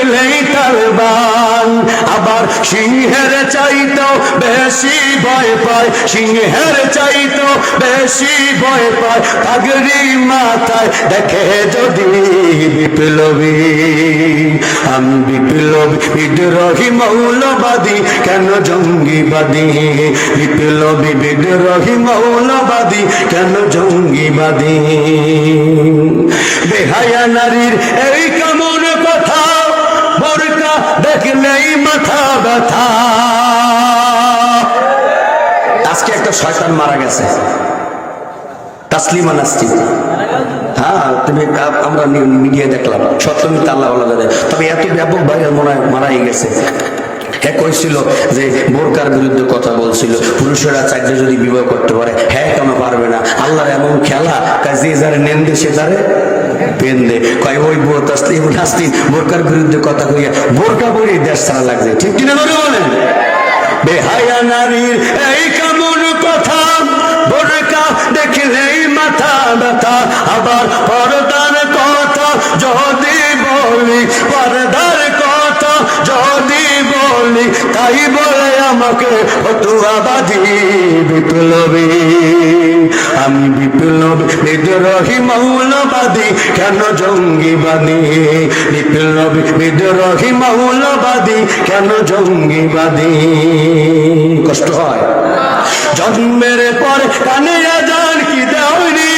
দেখলেই তালবান, আবার সিংহের চাইতেও বেশি ভয় পায়, সিংহের চাইতেও বেশি ভয় পায় পাগড়ি মাথায় দেখে যদি বিপ্লবী। আমি বিপ্লবী বিদ্রোহী মৌলবাদী কেন জঙ্গিবাদী, বিপ্লবী বিদ্রোহী মৌলবাদী কেন জঙ্গিবাদী। বেহায়া নারীর এই কেমন কথা, বোরকা দেখলেই মাথা ব্যথা। আজকে একটা শয়তান মারা গেছে, তাসলিমা নাসরিন। হ্যাঁ, তুমি আমরা মিডিয়া দেখলাম, সত্যমিত আল্লাহ জানে, তবে এত ব্যাপক ভাবে মারাই গেছে। হ্যাঁ কইছিল যে বোরকার বিরুদ্ধে কথা বলছিল, পুরুষেরা চাইলে যদি বিবাহ করতে পারে, হ্যাঁ কেন পারবে না, আল্লাহর এমন খেলা, যে যারে নেন দে সে তারে পেন দে। কয় ওই তাসলিমা নাসরিন বোরকার বিরুদ্ধে কথা কইয়া বোরকা পরে দেশ ছাড়া লাগছে, ঠিক কিনা বলেন? বেহায়া নারীর এই কেমন কথা, বোরকা দেখলেই মাথা ব্যথা। আবার পর্দার কথা যদি বলি, পর্দার কথা যদি বলি, তাই বলে আমাকে ফতুয়াবাদী বিপ্লবী। আমি বিপ্লবী বিদ্রোহী মৌলবাদী কেন জঙ্গিবাদী, বিপ্লবী বিদ্রোহী মৌলবাদী কেন জঙ্গিবাদী। কষ্ট হয়? জন্মের পর কানে আজান কি দেওনি,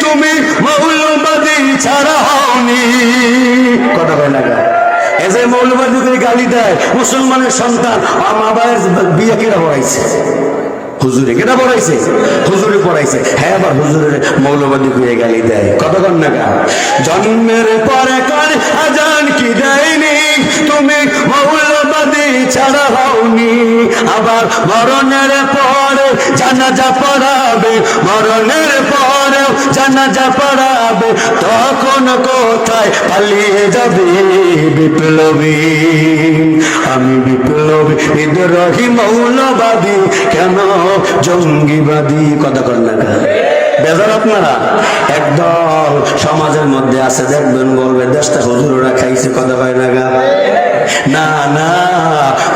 তুমি মৌলবাদী ছাড়া হওনি। কথা বলে না এই যে মৌলবাদী করে গালি দেয়, মুসলমানের সন্তান মা বাবার বিয়ে কেনা পড়াইছে, হুজুরে কেনা পড়াইছে, হুজুরে পড়াইছে, হ্যাঁ আবার হুজুরের মৌলবাদী করে গালি দেয়। কতক্ষণ না জন্মের পরে কানে আজান কি দেয়নি, তুমি মৌলবাদী ছাড়া হওনি। আবার মরণের পরে জানাজা পড়াবে, মরণের পরে জানাজা পড়াবে, তখন কোথায় পালিয়ে যাবে বিপ্লবী। আমি বিপ্লবী বিদ্রোহী মৌলবাদী কেন জঙ্গিবাদী। কথা কর না বেজার আপনারা একদল সমাজের মধ্যে আছে, দেখবেন বলবে দেশটা হুজুররা খাইছে। কথা হয় না গা? না না,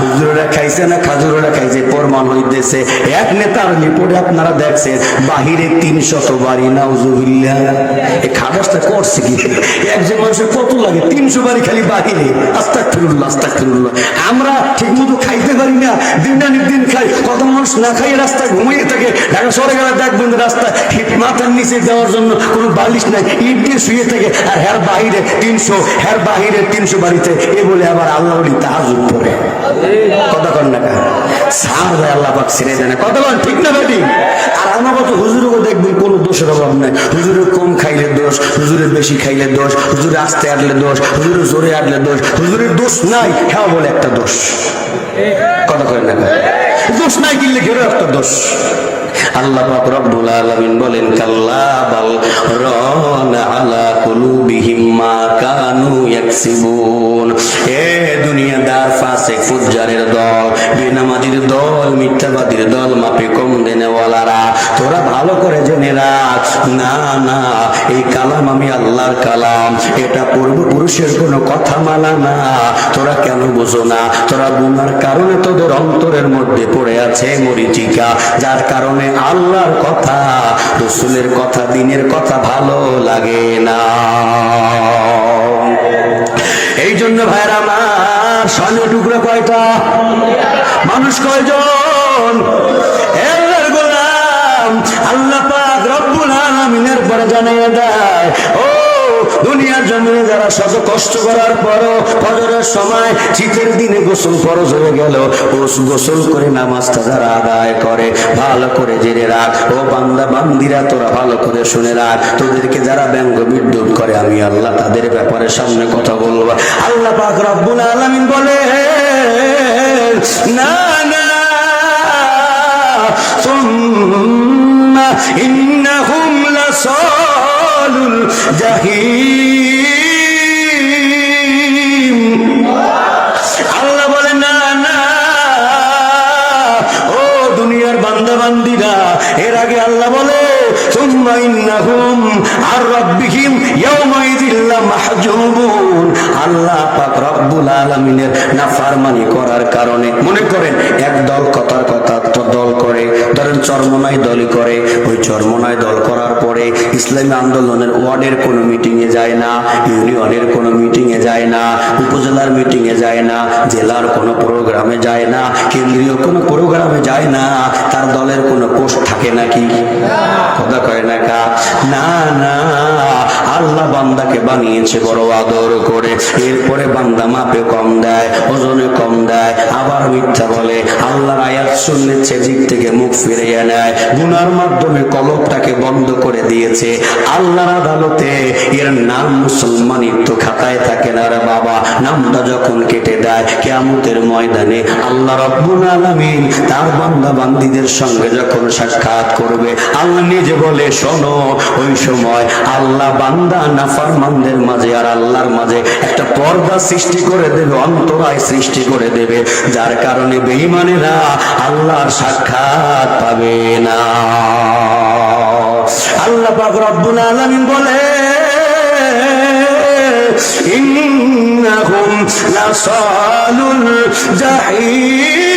হুজুররা খাইছে না খাজুররা খাইছে প্রমাণ হইতেছে। এক নেতার রিপোর্টে আপনারা দেখছেন বাহিরে 300 বাড়ি, নাউজুবিল্লাহ। এই খাবাসটা করছে কি? একজন মানুষের কত লাগে 300 বাড়ি খালি বাহিরে। আস্তাগফিরুল্লাহ আস্তাগফিরুল্লাহ। আমরা ঠিক মতো খাইতে পারি না, দিন আনি দিন খাই। কত মানুষ না খাই রাস্তায় ঘুমিয়ে থাকে। ঢাকা শহরে গেলে দেখবেন রাস্তা মাথার নিচে যাওয়ার জন্য কোনো বালিশ নাই, ইট দিয়ে শুয়ে থাকে। আর হ্যার বাহিরে 300, হ্যার বাহিরে 300 বাড়িতে এ বলে আবার আল্লাহ তাহাজ্জুদ পড়ে। কথা কন না সার ভাই আল্লাহ পাক ছেড়ে দেয় না। কথা বল ঠিক না বেটি? আর আমার মতো হুজুরও দেখবেন কোনো দোষের অভাব নাই। হুজুরের কম খাইলে দোষ, হুজুরের বেশি খাইলে দোষ, হুজুরে আস্তে আটলে দোষ, হুজুরের জোরে আটলে দোষ, হুজুরের দোষ নাই হ্যাঁ বলে একটা দোষ। কথা কয় না দোষ নাই কিনলে ঘেরো একটা দোষ। আল্লাহ পাক রব্বুল আলামিন বলেন কাল্লা বাল রানা আলা কুলুবিহিম মা কানু ইয়াকসিবুন। এ দুনিয়াদার ফাসিক ফুজ্জারের দল, বেনামাজির দল, মিথ্যাবাদীর দল, মাপে কম দেনেওয়ালারা, তোরা ভালো করে জেনে রাখ, না না এই কালাম আমি আল্লাহর কালাম, এটা পূর্বপুরুষের কোনো কথা মালা না। তোরা কেন বুঝো না? তোরা গুনার কারণে তোদের অন্তরের মধ্যে পড়ে আছে মরিচিকা, যার কারণে আল্লাহর কথা, রাসূলের কথা, দ্বীনের কথা ভালো লাগে না। এই জন্য ভাইরা আমার, স্বর্ণের টুকরা কয়টা? মানুষ কয়জন? আল্লাহর গোলাম। আল্লাহ পাক রব্বুল আলামিনের পরে জানিয়ে দেয়, ও দুনিয়ার জমিনে যারা শত কষ্ট করার পরও ফজরের সময় শীতের দিনে গোসল ফরজ হয়ে গেল, গোসল করে নামাজটা যারা আদায় করে, ভালো করে জেনে রাখ ও বান্দা বান্দিরা, তোরা ভালো করে শুনে রাখ, তোদেরকে যারা ব্যঙ্গ বিদ্রুপ করে আমি আল্লাহ তাদের ব্যাপারে সামনে কথা বলবো। আল্লাহ পাক রব্বুল আলামিন বলে, না না সুম্মা ইন্নাহুম লাসালুল জাহিম। আল্লাহ বলে না না ও দুনিয়ার বান্দা বান্দিরা, এর আগে আল্লাহ বলে সুম্মা ইন্নাহুম আর রাব্বিহিম ইয়াওমাইযিল লামাহজুবুন। আল্লাহ পাক রব্বুল আলামিনের নাফরমানি করার কারণে, মনে করেন এক দল কথার কথা দল করে, ধরেন চরমনাই দলই করে, ওই চরমনাই দল করার পরে ইসলামী আন্দোলনের ওয়ার্ডের কোনো মিটিং এ যায় না, ইউনিয়নের কোনো মিটিং এ যায় না, উপজেলার মিটিং এ যায় না, জেলার কোনো প্রোগ্রামে যায় না, কেন্দ্রীয় কোনো প্রোগ্রামে যায় না, তার দলের কোনো পোস্ট থাকে নাকি? কথা কয় না কা? না না, আল্লাহ বান্দাকে বানিয়েছে বড় আদর করে, এরপরে বান্দা মাপে কম দেয়, ওজনে কম দেয়, আবার মিথ্যা বলে, আল্লাহর আয়াত শুনলে সেদিক থেকে মুখ ফিরিয়ে নেয়, গুনার মাধ্যমে কলবটাকে বন্ধ করে দিয়েছে। আল্লাহর আদালতে এর নাম মুসলমানিত্ব খাতায় থাকে না রে বাবা। নামটা যখন কেটে দেয় কিয়ামতের ময়দানে আল্লাহ রাব্বুল আলামিন তার বান্দা বান্দীদের সঙ্গে যখন সাক্ষাৎ করবে, আল্লাহ নিজে বলে শোনো, ওই সময় আল্লাহ বান্দা নাফরমানদের মাঝে আর আল্লাহর মাঝে একটা পর্দা সৃষ্টি করে দেবে, অন্তরায় সৃষ্টি করে দেবে, যার কারণে বেঈমানেরা আল্লাহর সাক্ষাৎ পাবে না। আল্লাহ পাক রব্বুল আলামিন বলে ইন্নাহুম লাসালুল জাহিম।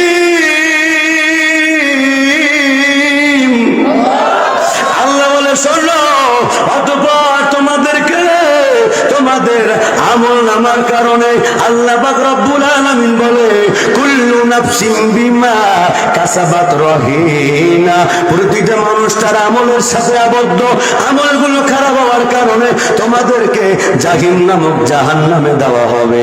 আল্লাহ বলে শোনো, অতঃপর তোমাদেরকে তোমাদের আমল নামার কারণে আল্লাহ পাক রব্বুল আলামিন বলে কুল্লু নাফসিন বিমা কাসাবাত রহিনা। প্রতিটা মানুষ তার আমলের সাথে আবদ্ধ, আমলগুলো খারাপ হওয়ার কারণে তোমাদেরকে জাহিম নামক জাহান্নামে দেওয়া হবে।